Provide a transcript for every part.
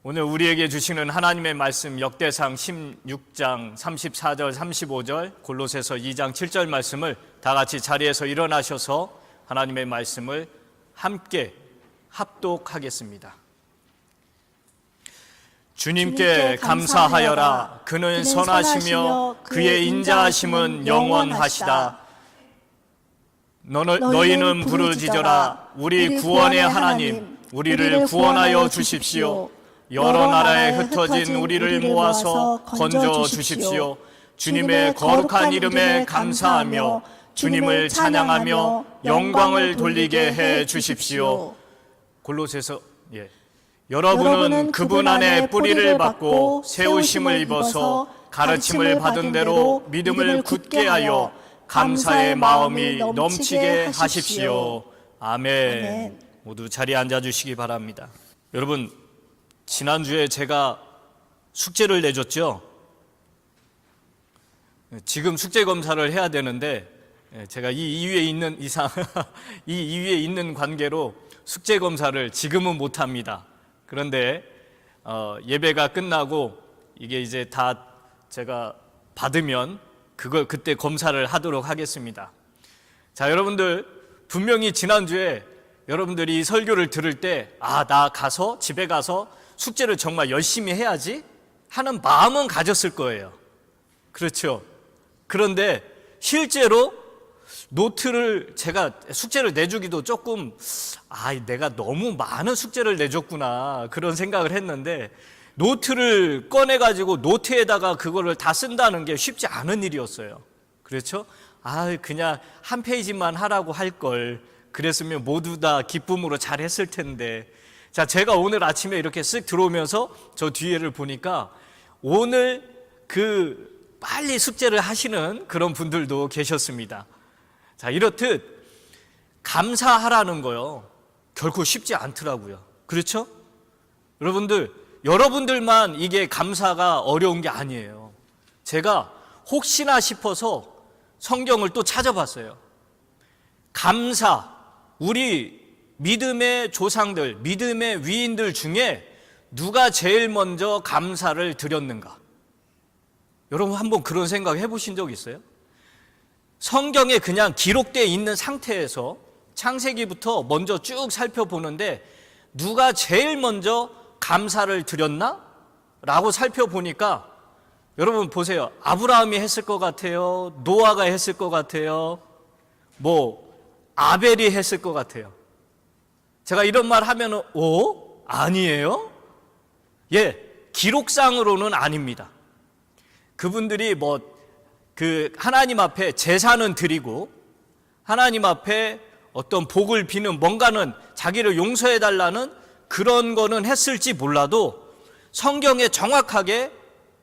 오늘 우리에게 주시는 하나님의 말씀 역대상 16장 34절 35절 골로새서 2장 7절 말씀을 다 같이 자리에서 일어나셔서 하나님의 말씀을 함께 합독하겠습니다. 주님께 감사하여라. 그는 선하시며 그의 인자하심은 영원하시다. 너희는 부르짖어라. 우리 구원의 하나님, 우리를 구원하여 주십시오. 여러 나라에 흩어진 우리를 모아서 건져 주십시오. 주님의 거룩한 이름에 감사하며 주님을 찬양하며 영광을 돌리게 해 주십시오. 골로새서 여러분은 그분 안에 뿌리를 받고 세우심을 입어서 가르침을 받은 대로 믿음을 굳게 하여 감사의 마음이 넘치게 하십시오. 아멘. 모두 자리에 앉아 주시기 바랍니다. 여러분, 지난주에 제가 숙제를 내줬죠. 지금 숙제 검사를 해야 되는데 제가 이 위에 있는 이상 이 위에 있는 관계로 숙제 검사를 지금은 못 합니다. 그런데 예배가 끝나고 이게 이제 다 제가 받으면 그걸 그때 검사를 하도록 하겠습니다. 자, 여러분들 분명히 지난주에 여러분들이 이 설교를 들을 때 나 가서 집에 가서 숙제를 정말 열심히 해야지 하는 마음은 가졌을 거예요. 그렇죠? 그런데 실제로 노트를 제가 숙제를 내주기도 조금 내가 너무 많은 숙제를 내줬구나 그런 생각을 했는데, 노트를 꺼내가지고 노트에다가 그거를 다 쓴다는 게 쉽지 않은 일이었어요. 그렇죠? 그냥 한 페이지만 하라고 할 걸 그랬으면 모두 다 기쁨으로 잘 했을 텐데. 자, 제가 오늘 아침에 이렇게 쓱 들어오면서 저 뒤에를 보니까 오늘 빨리 숙제를 하시는 그런 분들도 계셨습니다. 자, 이렇듯 감사하라는 거요, 결코 쉽지 않더라고요. 그렇죠? 여러분들만 이게 감사가 어려운 게 아니에요. 제가 혹시나 싶어서 성경을 또 찾아봤어요. 감사, 우리 믿음의 조상들, 믿음의 위인들 중에 누가 제일 먼저 감사를 드렸는가? 여러분 한번 그런 생각 해보신 적 있어요? 성경에 그냥 기록되어 있는 상태에서 창세기부터 먼저 쭉 살펴보는데 누가 제일 먼저 감사를 드렸나? 라고 살펴보니까 여러분 보세요. 아브라함이 했을 것 같아요. 노아가 했을 것 같아요. 아벨이 했을 것 같아요. 제가 이런 말 하면은 아니에요? 기록상으로는 아닙니다. 그분들이 하나님 앞에 제사는 드리고 하나님 앞에 어떤 복을 비는 뭔가는 자기를 용서해 달라는 그런 거는 했을지 몰라도 성경에 정확하게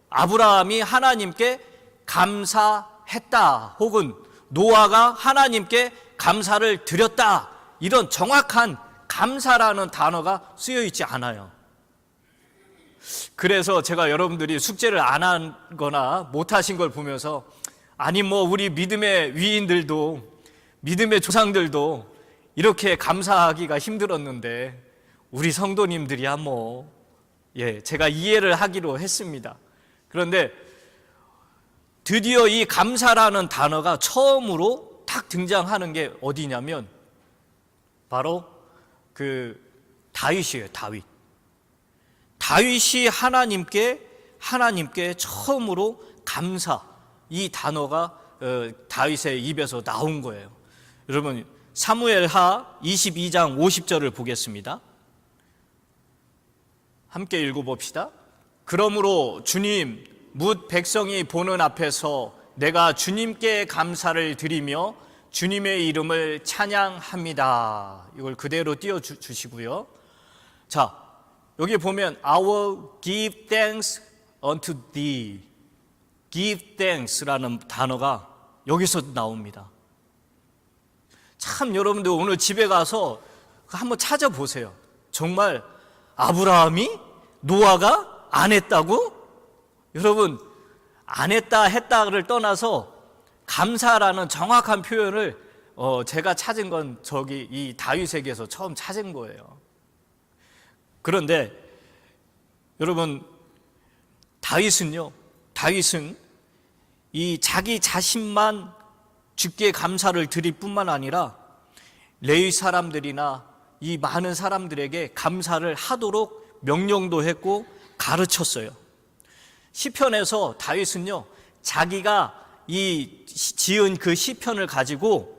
아브라함이 하나님께 감사했다, 혹은 노아가 하나님께 감사를 드렸다, 이런 정확한 감사라는 단어가 쓰여 있지 않아요. 그래서 제가 여러분들이 숙제를 안 하거나 못 하신 걸 보면서 우리 믿음의 위인들도, 믿음의 조상들도 이렇게 감사하기가 힘들었는데 우리 성도님들이야 제가 이해를 하기로 했습니다. 그런데 드디어 이 감사라는 단어가 처음으로 딱 등장하는 게 어디냐면 바로 다윗이에요. 다윗이 하나님께 처음으로 감사, 이 단어가 다윗의 입에서 나온 거예요. 여러분 사무엘하 22장 50절을 보겠습니다. 함께 읽어봅시다. 그러므로 주님 뭇 백성이 보는 앞에서 내가 주님께 감사를 드리며 주님의 이름을 찬양합니다. 이걸 그대로 띄워주시고요. 자, 여기 보면 I will give thanks unto thee. give thanks라는 단어가 여기서 나옵니다. 참 여러분들 오늘 집에 가서 한번 찾아보세요. 정말 아브라함이 노아가 안 했다고? 여러분, 안 했다를 떠나서 감사라는 정확한 표현을 제가 찾은 건 이 다윗에게서 처음 찾은 거예요. 그런데 여러분, 다윗은 이 자기 자신만 주께 감사를 드릴 뿐만 아니라 레위 사람들이나 이 많은 사람들에게 감사를 하도록 명령도 했고 가르쳤어요. 시편에서 다윗은요, 자기가 지은 그 시편을 가지고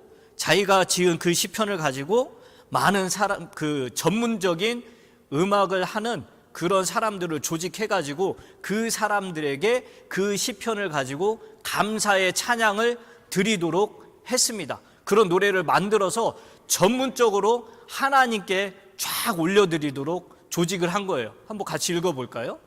많은 사람, 그 전문적인 음악을 하는 그런 사람들을 조직해가지고 그 사람들에게 그 시편을 가지고 감사의 찬양을 드리도록 했습니다. 그런 노래를 만들어서 전문적으로 하나님께 쫙 올려드리도록 조직을 한 거예요. 한번 같이 읽어볼까요?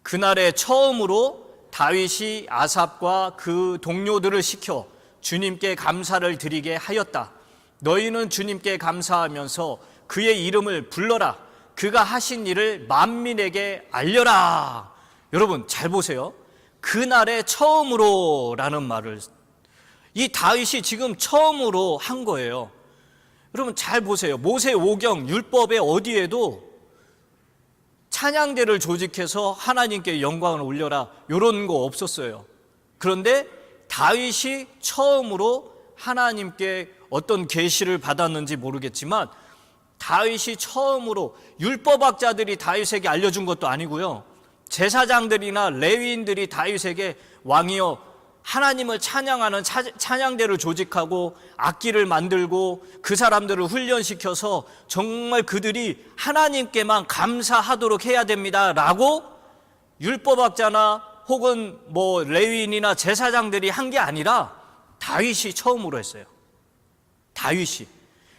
그날에 처음으로 다윗이 아삽과 그 동료들을 시켜 주님께 감사를 드리게 하였다. 너희는 주님께 감사하면서 그의 이름을 불러라. 그가 하신 일을 만민에게 알려라. 여러분 잘 보세요. 그날에 처음으로 라는 말을, 이 다윗이 지금 처음으로 한 거예요. 여러분 잘 보세요. 모세오경 율법에 어디에도 찬양대를 조직해서 하나님께 영광을 올려라 이런 거 없었어요. 그런데 다윗이 처음으로 하나님께 어떤 계시를 받았는지 모르겠지만 다윗이 처음으로, 율법학자들이 다윗에게 알려준 것도 아니고요, 제사장들이나 레위인들이 다윗에게 왕이여 하나님을 찬양하는 찬양대를 조직하고 악기를 만들고 그 사람들을 훈련시켜서 정말 그들이 하나님께만 감사하도록 해야 됩니다 라고 율법학자나 혹은 레위인이나 제사장들이 한 게 아니라 다윗이 처음으로 했어요.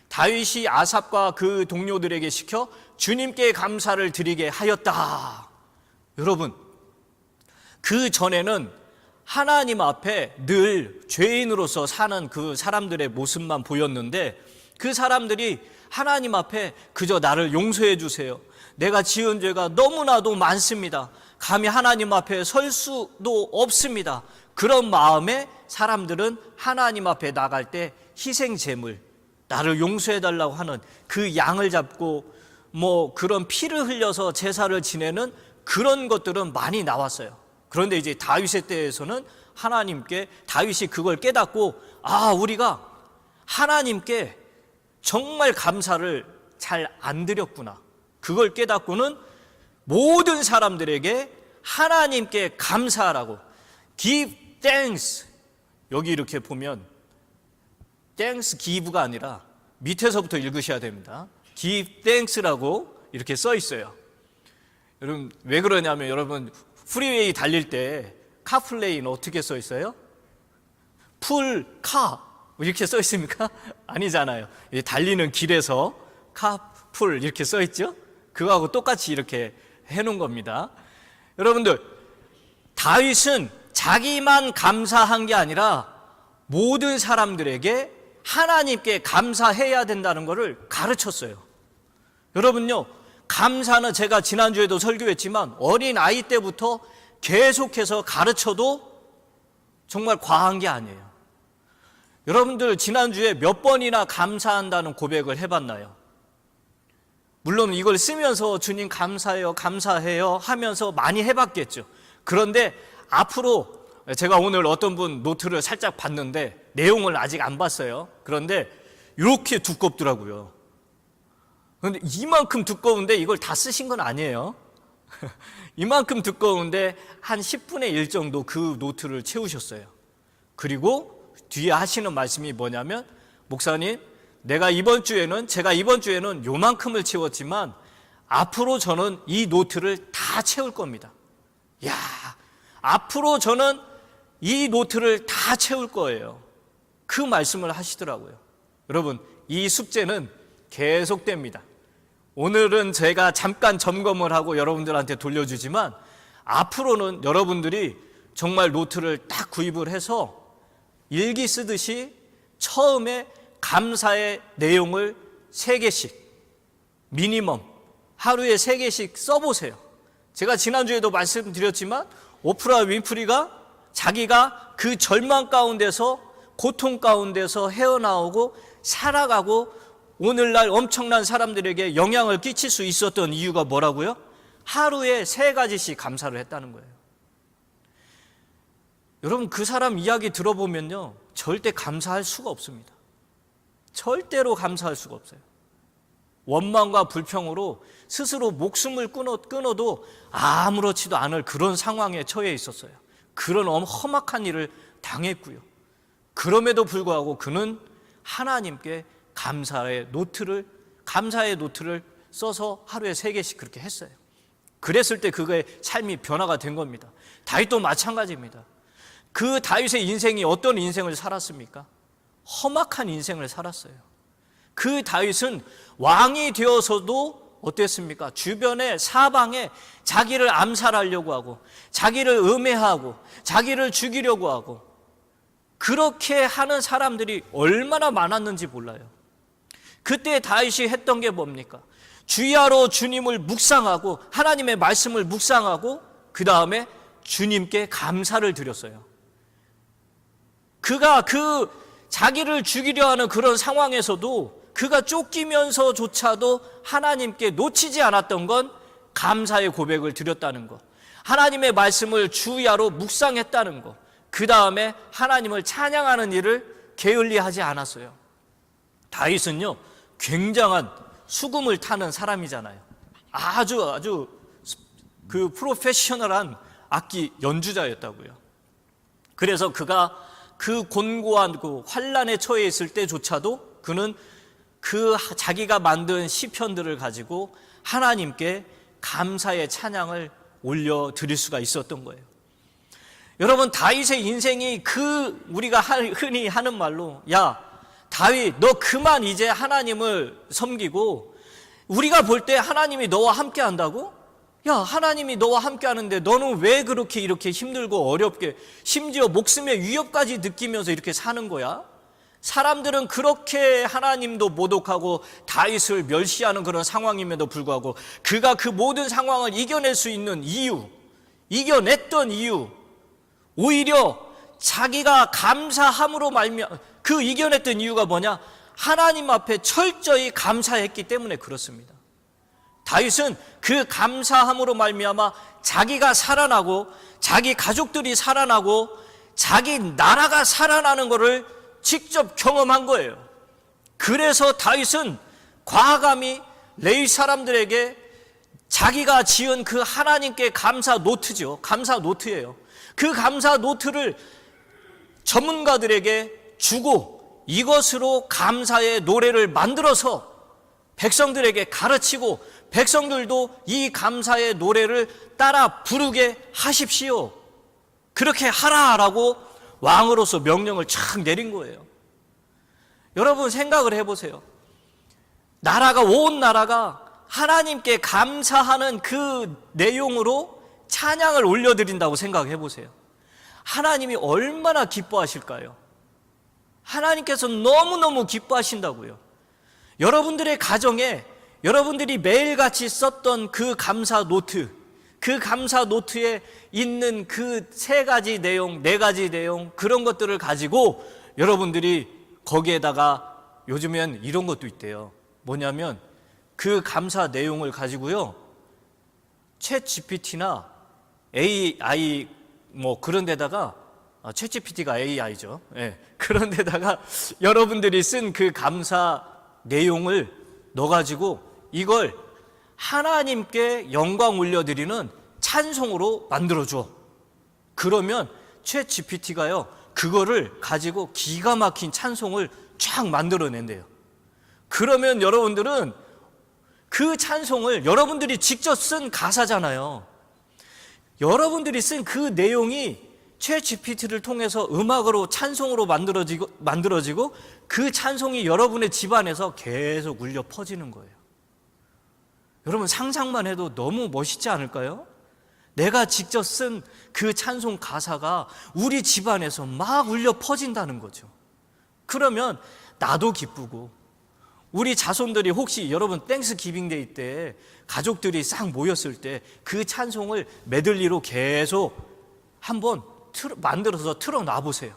다윗이 아삽과 그 동료들에게 시켜 주님께 감사를 드리게 하였다. 여러분, 그 전에는 하나님 앞에 늘 죄인으로서 사는 그 사람들의 모습만 보였는데, 그 사람들이 하나님 앞에 그저 나를 용서해 주세요, 내가 지은 죄가 너무나도 많습니다, 감히 하나님 앞에 설 수도 없습니다, 그런 마음에 사람들은 하나님 앞에 나갈 때 희생제물, 나를 용서해 달라고 하는 그 양을 잡고 그런 피를 흘려서 제사를 지내는 그런 것들은 많이 나왔어요. 그런데 이제 다윗의 때에서는 다윗이 그걸 깨닫고, 우리가 하나님께 정말 감사를 잘 안 드렸구나, 그걸 깨닫고는 모든 사람들에게 하나님께 감사하라고, give thanks, 여기 이렇게 보면 thanks give가 아니라 밑에서부터 읽으셔야 됩니다. give thanks라고 이렇게 써 있어요. 여러분 왜 그러냐면, 여러분 프리웨이 달릴 때 카플레이는 어떻게 써 있어요? 풀카 이렇게 써 있습니까? 아니잖아요. 달리는 길에서 카풀 이렇게 써 있죠? 그거하고 똑같이 이렇게 해놓은 겁니다. 여러분들, 다윗은 자기만 감사한 게 아니라 모든 사람들에게 하나님께 감사해야 된다는 것을 가르쳤어요. 여러분요, 감사는 제가 지난주에도 설교했지만 어린 아이 때부터 계속해서 가르쳐도 정말 과한 게 아니에요. 여러분들 지난주에 몇 번이나 감사한다는 고백을 해봤나요? 물론 이걸 쓰면서 주님 감사해요, 감사해요 하면서 많이 해봤겠죠. 그런데 앞으로, 제가 오늘 어떤 분 노트를 살짝 봤는데 내용을 아직 안 봤어요. 그런데 이렇게 두껍더라고요. 그런데 이만큼 두꺼운데 이걸 다 쓰신 건 아니에요. 이만큼 두꺼운데 한 10분의 1 정도 그 노트를 채우셨어요. 그리고 뒤에 하시는 말씀이 뭐냐면, 목사님, 제가 이번 주에는 요만큼을 채웠지만 앞으로 저는 이 노트를 다 채울 겁니다. 앞으로 저는 이 노트를 다 채울 거예요. 그 말씀을 하시더라고요. 여러분, 이 숙제는 계속됩니다. 오늘은 제가 잠깐 점검을 하고 여러분들한테 돌려주지만 앞으로는 여러분들이 정말 노트를 딱 구입을 해서 일기 쓰듯이 처음에 감사의 내용을 3개씩, 미니멈 하루에 3개씩 써보세요. 제가 지난주에도 말씀드렸지만 오프라 윈프리가 자기가 그 절망 가운데서, 고통 가운데서 헤어나오고 살아가고 오늘날 엄청난 사람들에게 영향을 끼칠 수 있었던 이유가 뭐라고요? 하루에 3가지씩 감사를 했다는 거예요. 여러분, 그 사람 이야기 들어보면요, 절대 감사할 수가 없습니다. 절대로 감사할 수가 없어요. 원망과 불평으로 스스로 목숨을 끊어도 아무렇지도 않을 그런 상황에 처해 있었어요. 그런 험악한 일을 당했고요. 그럼에도 불구하고 그는 하나님께 감사의 노트를 써서 하루에 3개씩 그렇게 했어요. 그랬을 때 그의 삶이 변화가 된 겁니다. 다윗도 마찬가지입니다. 그 다윗의 인생이 어떤 인생을 살았습니까? 험악한 인생을 살았어요. 그 다윗은 왕이 되어서도 어땠습니까? 주변의 사방에 자기를 암살하려고 하고, 자기를 음해하고, 자기를 죽이려고 하고, 그렇게 하는 사람들이 얼마나 많았는지 몰라요. 그때 다윗이 했던 게 뭡니까? 주야로 주님을 묵상하고, 하나님의 말씀을 묵상하고, 그 다음에 주님께 감사를 드렸어요. 그가 자기를 죽이려 하는 그런 상황에서도 그가 쫓기면서조차도 하나님께 놓치지 않았던 건 감사의 고백을 드렸다는 것, 하나님의 말씀을 주야로 묵상했다는 것, 그 다음에 하나님을 찬양하는 일을 게을리하지 않았어요. 다윗은요, 굉장한 수금을 타는 사람이잖아요. 아주 그 프로페셔널한 악기 연주자였다고요. 그래서 그가 그 곤고한 그 환난에 처해 있을 때조차도 그는 그 자기가 만든 시편들을 가지고 하나님께 감사의 찬양을 올려드릴 수가 있었던 거예요. 여러분, 다윗의 인생이 우리가 흔히 하는 말로, 야 다윗, 너 그만 이제 하나님을 섬기고, 우리가 볼 때 하나님이 너와 함께 한다고? 야, 하나님이 너와 함께 하는데 너는 왜 이렇게 힘들고 어렵게, 심지어 목숨의 위협까지 느끼면서 이렇게 사는 거야? 사람들은 그렇게 하나님도 모독하고 다윗을 멸시하는 그런 상황임에도 불구하고 그가 그 모든 상황을 이겨낼 수 있는 이유, 이겨냈던 이유, 오히려 자기가 감사함으로 그 이겨냈던 이유가 뭐냐? 하나님 앞에 철저히 감사했기 때문에 그렇습니다. 다윗은 그 감사함으로 말미암아 자기가 살아나고, 자기 가족들이 살아나고, 자기 나라가 살아나는 것을 직접 경험한 거예요. 그래서 다윗은 과감히 레위 사람들에게 자기가 지은 그 하나님께 감사 노트죠. 감사 노트예요. 그 감사 노트를 전문가들에게 주고 이것으로 감사의 노래를 만들어서 백성들에게 가르치고, 백성들도 이 감사의 노래를 따라 부르게 하십시오. 그렇게 하라라고 왕으로서 명령을 착 내린 거예요. 여러분, 생각을 해보세요. 온 나라가 하나님께 감사하는 그 내용으로 찬양을 올려드린다고 생각해 보세요. 하나님이 얼마나 기뻐하실까요? 하나님께서 너무너무 기뻐하신다고요. 여러분들의 가정에 여러분들이 매일같이 썼던 그 감사 노트, 그 감사 노트에 있는 그 3가지 내용, 4가지 내용, 그런 것들을 가지고 여러분들이 거기에다가 요즘엔 이런 것도 있대요. 뭐냐면 그 감사 내용을 가지고요, 챗 GPT나 AI 그런 데다가, 챗 GPT가 AI죠. 네. 그런 데다가 여러분들이 쓴 그 감사 내용을 넣어가지고 이걸 하나님께 영광 올려드리는 찬송으로 만들어줘. 그러면 챗 GPT가요, 그거를 가지고 기가 막힌 찬송을 쫙 만들어낸대요. 그러면 여러분들은 그 찬송을 여러분들이 직접 쓴 가사잖아요. 여러분들이 쓴 그 내용이 챗 GPT를 통해서 음악으로, 찬송으로 만들어지고 그 찬송이 여러분의 집안에서 계속 울려 퍼지는 거예요. 여러분, 상상만 해도 너무 멋있지 않을까요? 내가 직접 쓴 그 찬송 가사가 우리 집안에서 막 울려 퍼진다는 거죠. 그러면 나도 기쁘고, 우리 자손들이 혹시 여러분 땡스기빙데이 때 가족들이 싹 모였을 때 그 찬송을 메들리로 계속 한번 만들어서 틀어놔 보세요.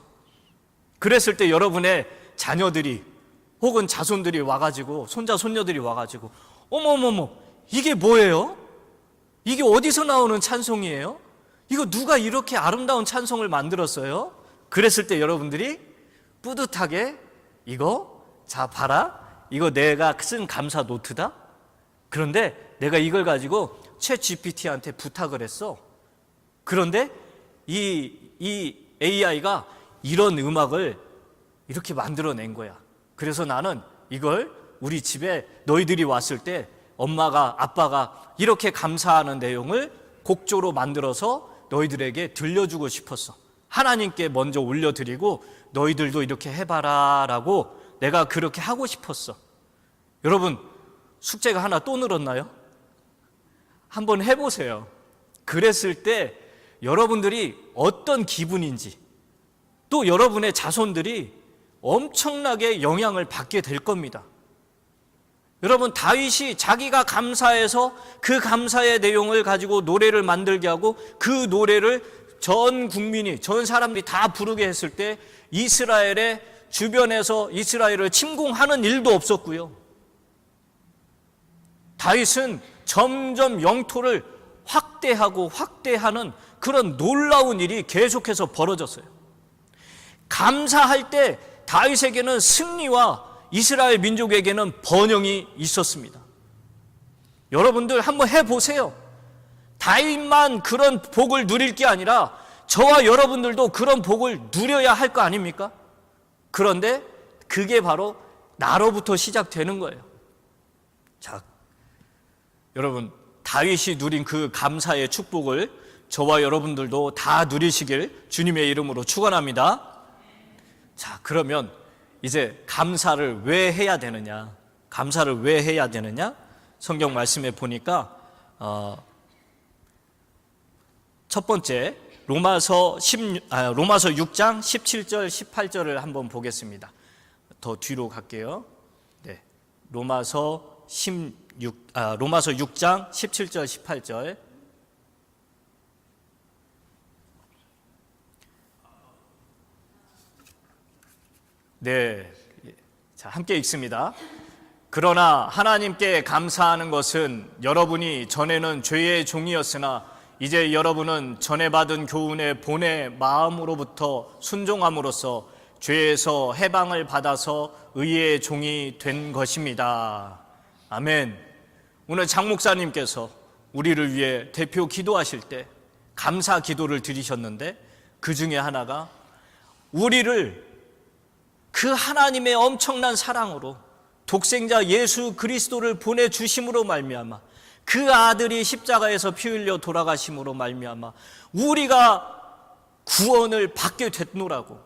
그랬을 때 여러분의 자녀들이 혹은 자손들이 와가지고, 손자 손녀들이 와가지고, 어머머머, 이게 뭐예요? 이게 어디서 나오는 찬송이에요? 이거 누가 이렇게 아름다운 찬송을 만들었어요? 그랬을 때 여러분들이 뿌듯하게 이거 자 봐라, 이거 내가 쓴 감사 노트다. 그런데 내가 이걸 가지고 챗 GPT한테 부탁을 했어. 그런데 이 AI가 이런 음악을 이렇게 만들어낸 거야. 그래서 나는 이걸 우리 집에 너희들이 왔을 때 엄마가 아빠가 이렇게 감사하는 내용을 곡조로 만들어서 너희들에게 들려주고 싶었어. 하나님께 먼저 올려드리고 너희들도 이렇게 해봐라 라고 내가 그렇게 하고 싶었어. 여러분, 숙제가 하나 또 늘었나요? 한번 해보세요. 그랬을 때 여러분들이 어떤 기분인지, 또 여러분의 자손들이 엄청나게 영향을 받게 될 겁니다. 여러분, 다윗이 자기가 감사해서 그 감사의 내용을 가지고 노래를 만들게 하고 그 노래를 전 국민이, 전 사람들이 다 부르게 했을 때 이스라엘의 주변에서 이스라엘을 침공하는 일도 없었고요. 다윗은 점점 영토를 확대하는 그런 놀라운 일이 계속해서 벌어졌어요. 감사할 때 다윗에게는 승리와 이스라엘 민족에게는 번영이 있었습니다. 여러분들 한번 해보세요. 다윗만 그런 복을 누릴 게 아니라 저와 여러분들도 그런 복을 누려야 할 거 아닙니까? 그런데 그게 바로 나로부터 시작되는 거예요. 자, 여러분, 다윗이 누린 그 감사의 축복을 저와 여러분들도 다 누리시길 주님의 이름으로 축원합니다. 자, 그러면 이제 감사를 왜 해야 되느냐? 감사를 왜 해야 되느냐? 성경 말씀에 보니까 첫 번째 로마서 6장 17절 18절을 한번 보겠습니다. 더 뒤로 갈게요. 네. 로마서 6장 17절 18절. 네. 자, 함께 읽습니다. 그러나 하나님께 감사하는 것은 여러분이 전에는 죄의 종이었으나 이제 여러분은 전에 받은 교훈의 본의 마음으로부터 순종함으로써 죄에서 해방을 받아서 의의 종이 된 것입니다. 아멘. 오늘 장 목사님께서 우리를 위해 대표 기도하실 때 감사 기도를 드리셨는데 그 중에 하나가 우리를 그 하나님의 엄청난 사랑으로 독생자 예수 그리스도를 보내주심으로 말미암아 그 아들이 십자가에서 피 흘려 돌아가심으로 말미암아 우리가 구원을 받게 됐노라고,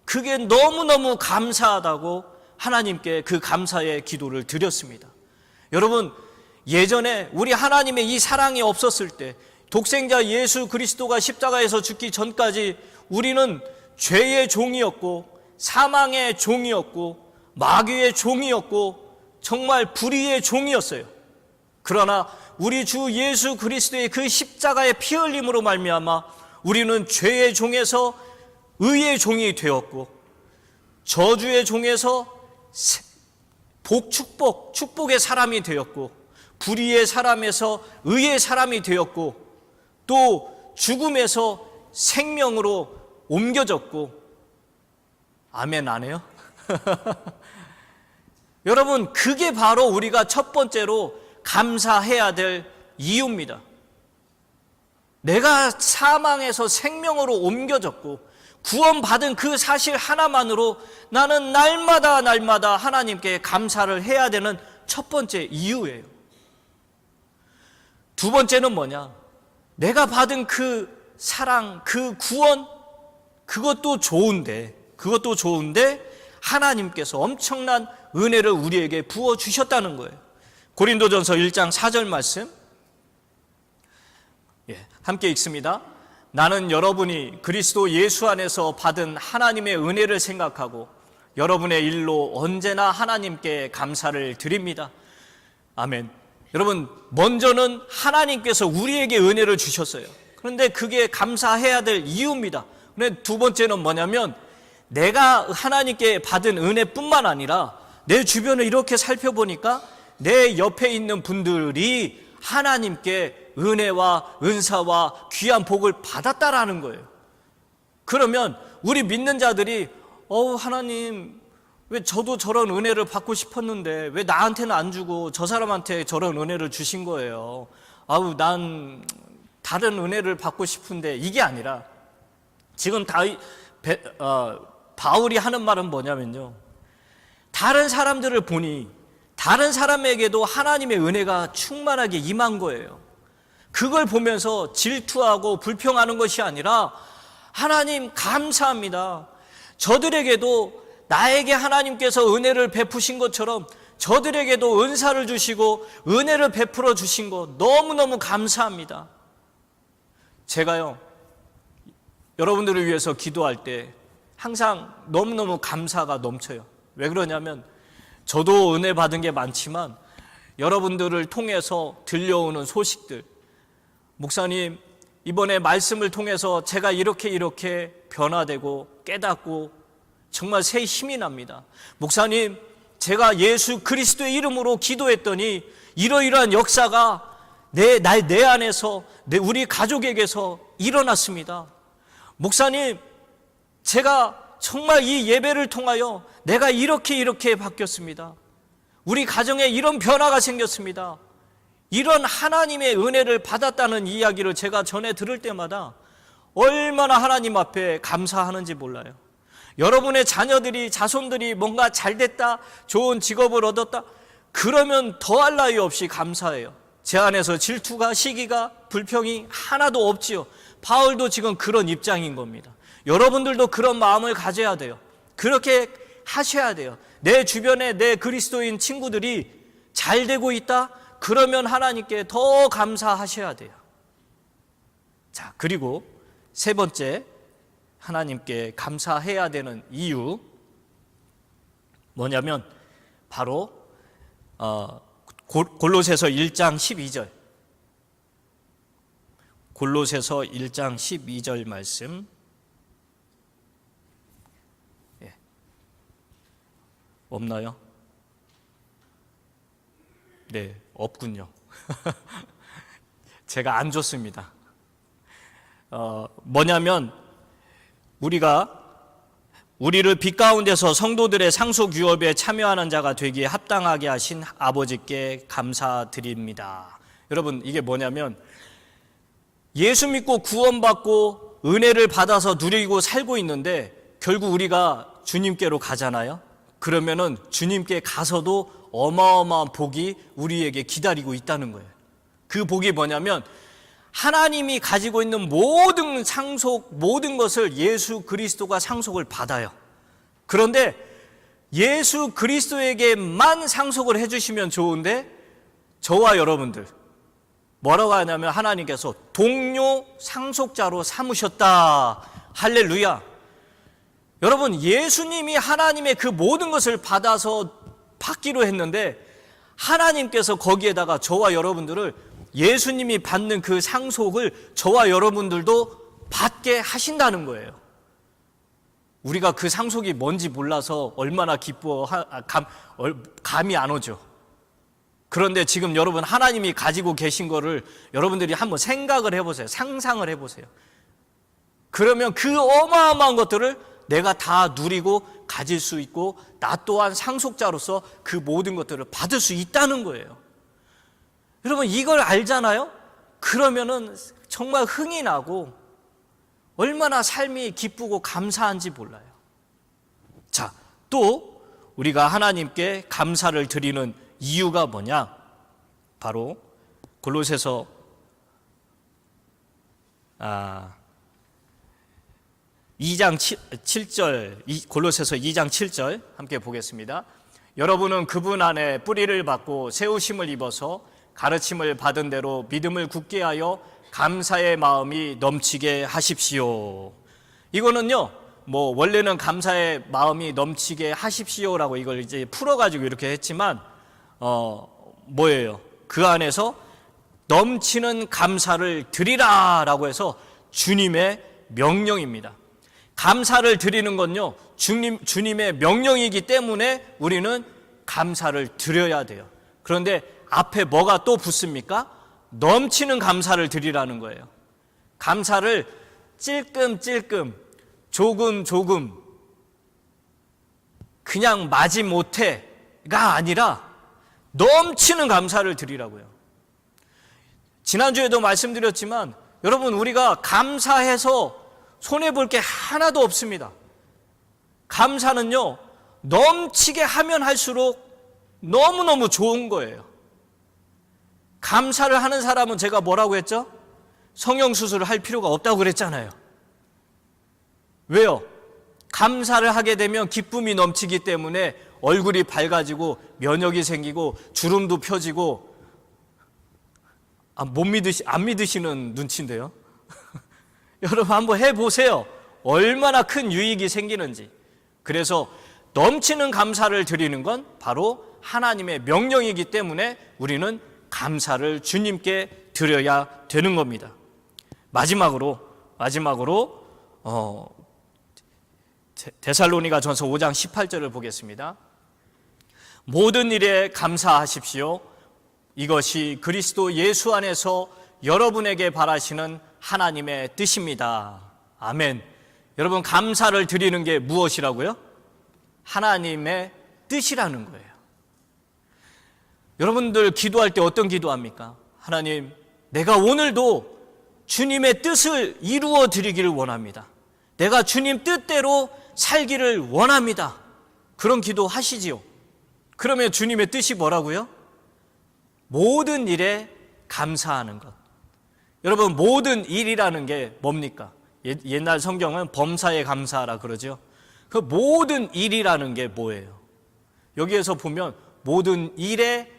그게 너무너무 감사하다고 하나님께 그 감사의 기도를 드렸습니다. 여러분, 예전에 우리 하나님의 이 사랑이 없었을 때, 독생자 예수 그리스도가 십자가에서 죽기 전까지 우리는 죄의 종이었고 사망의 종이었고 마귀의 종이었고 정말 불의의 종이었어요. 그러나 우리 주 예수 그리스도의 그 십자가의 피 흘림으로 말미암아 우리는 죄의 종에서 의의 종이 되었고 저주의 종에서 축복의 사람이 되었고 불의의 사람에서 의의 사람이 되었고 또 죽음에서 생명으로 옮겨졌고. 아멘 안 해요? 여러분, 그게 바로 우리가 첫 번째로 감사해야 될 이유입니다. 내가 사망에서 생명으로 옮겨졌고 구원받은 그 사실 하나만으로 나는 날마다 하나님께 감사를 해야 되는 첫 번째 이유예요. 두 번째는 뭐냐? 내가 받은 그 사랑, 그 구원, 그것도 좋은데 하나님께서 엄청난 은혜를 우리에게 부어주셨다는 거예요. 고린도전서 1장 4절 말씀, 함께 읽습니다. 나는 여러분이 그리스도 예수 안에서 받은 하나님의 은혜를 생각하고 여러분의 일로 언제나 하나님께 감사를 드립니다. 아멘. 여러분, 먼저는 하나님께서 우리에게 은혜를 주셨어요. 그런데 그게 감사해야 될 이유입니다. 그런데 두 번째는 뭐냐면 내가 하나님께 받은 은혜뿐만 아니라 내 주변을 이렇게 살펴보니까 내 옆에 있는 분들이 하나님께 은혜와 은사와 귀한 복을 받았다라는 거예요. 그러면 우리 믿는 자들이 하나님, 왜 저도 저런 은혜를 받고 싶었는데 왜 나한테는 안 주고 저 사람한테 저런 은혜를 주신 거예요. 난 다른 은혜를 받고 싶은데, 이게 아니라 지금 바울이 하는 말은 뭐냐면요, 다른 사람들을 보니 다른 사람에게도 하나님의 은혜가 충만하게 임한 거예요. 그걸 보면서 질투하고 불평하는 것이 아니라, 하나님 감사합니다, 저들에게도 나에게 하나님께서 은혜를 베푸신 것처럼 저들에게도 은사를 주시고 은혜를 베풀어 주신 것 너무너무 감사합니다. 제가요, 여러분들을 위해서 기도할 때 항상 너무너무 감사가 넘쳐요. 왜 그러냐면, 저도 은혜 받은 게 많지만 여러분들을 통해서 들려오는 소식들, 목사님 이번에 말씀을 통해서 제가 이렇게 변화되고 깨닫고 정말 새 힘이 납니다. 목사님, 제가 예수 그리스도의 이름으로 기도했더니 이러이러한 역사가 내 안에서, 우리 가족에게서 일어났습니다. 목사님, 제가 정말 이 예배를 통하여 내가 이렇게 바뀌었습니다. 우리 가정에 이런 변화가 생겼습니다. 이런 하나님의 은혜를 받았다는 이야기를 제가 전해 들을 때마다 얼마나 하나님 앞에 감사하는지 몰라요. 여러분의 자녀들이, 자손들이 뭔가 잘됐다, 좋은 직업을 얻었다, 그러면 더할 나위 없이 감사해요. 제 안에서 질투가, 시기가, 불평이 하나도 없지요. 바울도 지금 그런 입장인 겁니다. 여러분들도 그런 마음을 가져야 돼요. 그렇게 하셔야 돼요. 내 주변에 내 그리스도인 친구들이 잘 되고 있다? 그러면 하나님께 더 감사하셔야 돼요. 자, 그리고 세 번째, 하나님께 감사해야 되는 이유 뭐냐면, 바로 골로새서 1장 12절, 골로새서 1장 12절 말씀, 없나요? 네, 없군요. 제가 안 줬습니다. 뭐냐면, 우리를 빛 가운데서 성도들의 상속 유업에 참여하는 자가 되기에 합당하게 하신 아버지께 감사드립니다. 여러분, 이게 뭐냐면, 예수 믿고 구원받고 은혜를 받아서 누리고 살고 있는데 결국 우리가 주님께로 가잖아요. 그러면은 주님께 가서도 어마어마한 복이 우리에게 기다리고 있다는 거예요. 그 복이 뭐냐면, 하나님이 가지고 있는 모든 상속, 모든 것을 예수 그리스도가 상속을 받아요. 그런데 예수 그리스도에게만 상속을 해주시면 좋은데, 저와 여러분들 뭐라고 하냐면, 하나님께서 동료 상속자로 삼으셨다. 할렐루야. 여러분, 예수님이 하나님의 그 모든 것을 받아서 받기로 했는데, 하나님께서 거기에다가 저와 여러분들을, 예수님이 받는 그 상속을 저와 여러분들도 받게 하신다는 거예요. 우리가 그 상속이 뭔지 몰라서 얼마나 감이 안 오죠. 그런데 지금 여러분, 하나님이 가지고 계신 거를 여러분들이 한번 생각을 해보세요. 상상을 해보세요. 그러면 그 어마어마한 것들을 내가 다 누리고 가질 수 있고, 나 또한 상속자로서 그 모든 것들을 받을 수 있다는 거예요. 여러분, 이걸 알잖아요? 그러면은 정말 흥이 나고 얼마나 삶이 기쁘고 감사한지 몰라요. 자, 또 우리가 하나님께 감사를 드리는 이유가 뭐냐? 바로 골로새서 2장 7절, 골로새서 2장 7절 함께 보겠습니다. 여러분은 그분 안에 뿌리를 받고 세우심을 입어서 가르침을 받은 대로 믿음을 굳게 하여 감사의 마음이 넘치게 하십시오. 이거는요, 원래는 감사의 마음이 넘치게 하십시오라고 이걸 이제 풀어가지고 이렇게 했지만, 뭐예요? 그 안에서 넘치는 감사를 드리라 라고 해서 주님의 명령입니다. 감사를 드리는 건요, 주님의 명령이기 때문에 우리는 감사를 드려야 돼요. 그런데 앞에 뭐가 또 붙습니까? 넘치는 감사를 드리라는 거예요. 감사를 찔끔찔끔 조금 그냥 마지못해가 아니라 넘치는 감사를 드리라고요. 지난주에도 말씀드렸지만 여러분, 우리가 감사해서 손해볼 게 하나도 없습니다. 감사는요, 넘치게 하면 할수록 너무너무 좋은 거예요. 감사를 하는 사람은 제가 뭐라고 했죠? 성형수술을 할 필요가 없다고 그랬잖아요. 왜요? 감사를 하게 되면 기쁨이 넘치기 때문에 얼굴이 밝아지고 면역이 생기고 주름도 펴지고, 안 믿으시는 눈치인데요. 여러분 한번 해보세요. 얼마나 큰 유익이 생기는지. 그래서 넘치는 감사를 드리는 건 바로 하나님의 명령이기 때문에 우리는 감사를 주님께 드려야 되는 겁니다. 마지막으로 데살로니가전서 5장 18절을 보겠습니다. 모든 일에 감사하십시오. 이것이 그리스도 예수 안에서 여러분에게 바라시는 하나님의 뜻입니다. 아멘. 여러분, 감사를 드리는 게 무엇이라고요? 하나님의 뜻이라는 거예요. 여러분들 기도할 때 어떤 기도합니까? 하나님, 내가 오늘도 주님의 뜻을 이루어 드리기를 원합니다. 내가 주님 뜻대로 살기를 원합니다. 그런 기도 하시지요. 그러면 주님의 뜻이 뭐라고요? 모든 일에 감사하는 것. 여러분, 모든 일이라는 게 뭡니까? 옛날 성경은 범사에 감사하라 그러죠. 그 모든 일이라는 게 뭐예요? 여기에서 보면 모든 일에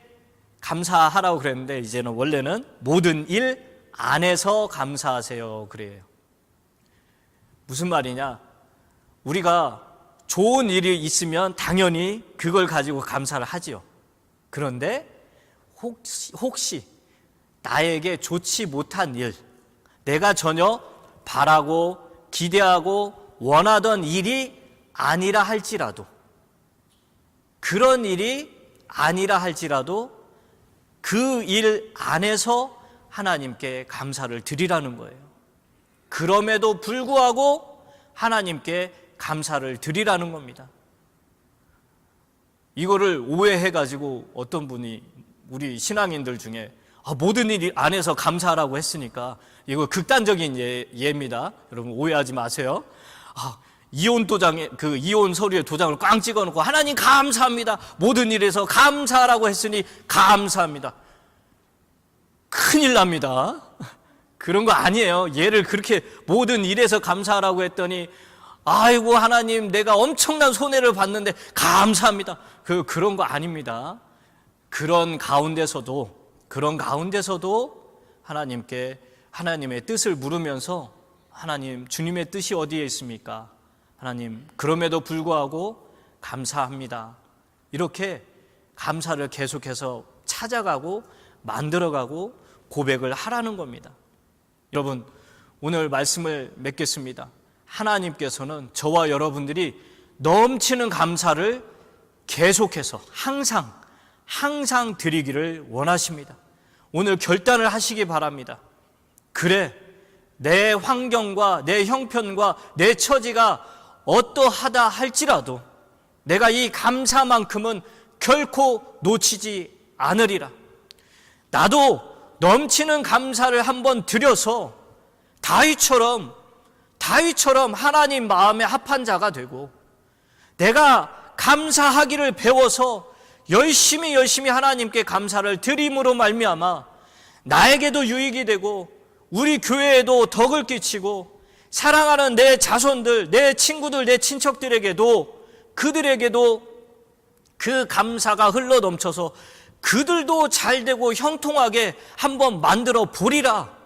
감사하라고 그랬는데, 이제는 원래는 모든 일 안에서 감사하세요 그래요. 무슨 말이냐? 우리가 좋은 일이 있으면 당연히 그걸 가지고 감사를 하지요. 그런데 혹시 나에게 좋지 못한 일, 내가 전혀 바라고 기대하고 원하던 일이 아니라 할지라도, 그런 일이 아니라 할지라도 그 일 안에서 하나님께 감사를 드리라는 거예요. 그럼에도 불구하고 하나님께 감사를 드리라는 겁니다. 이거를 오해해가지고 어떤 분이 우리 신앙인들 중에 모든 일 안에서 감사하라고 했으니까, 이거 극단적인 예입니다. 여러분 오해하지 마세요. 이혼 도장에, 그 이혼 서류에 도장을 꽝 찍어놓고 하나님 감사합니다, 모든 일에서 감사하라고 했으니 감사합니다. 큰일 납니다. 그런 거 아니에요. 얘를 그렇게 모든 일에서 감사하라고 했더니 아이고 하나님, 내가 엄청난 손해를 봤는데 감사합니다. 그런 거 아닙니다. 그런 가운데서도 하나님께 하나님의 뜻을 물으면서, 하나님, 주님의 뜻이 어디에 있습니까? 하나님, 그럼에도 불구하고 감사합니다. 이렇게 감사를 계속해서 찾아가고 만들어가고 고백을 하라는 겁니다. 여러분, 오늘 말씀을 맺겠습니다. 하나님께서는 저와 여러분들이 넘치는 감사를 계속해서 항상 드리기를 원하십니다. 오늘 결단을 하시기 바랍니다. 그래, 내 환경과 내 형편과 내 처지가 어떠하다 할지라도 내가 이 감사만큼은 결코 놓치지 않으리라. 나도 넘치는 감사를 한번 드려서 다윗처럼 하나님 마음에 합한 자가 되고, 내가 감사하기를 배워서 열심히 하나님께 감사를 드림으로 말미암아 나에게도 유익이 되고 우리 교회에도 덕을 끼치고 사랑하는 내 자손들, 내 친구들, 내 친척들에게도, 그들에게도 그 감사가 흘러 넘쳐서 그들도 잘되고 형통하게 한번 만들어 보리라.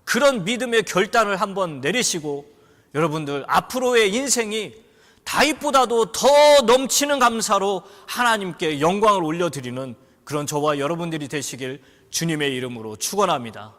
그런 믿음의 결단을 한번 내리시고, 여러분들 앞으로의 인생이 다윗보다도 더 넘치는 감사로 하나님께 영광을 올려드리는 그런 저와 여러분들이 되시길 주님의 이름으로 축원합니다.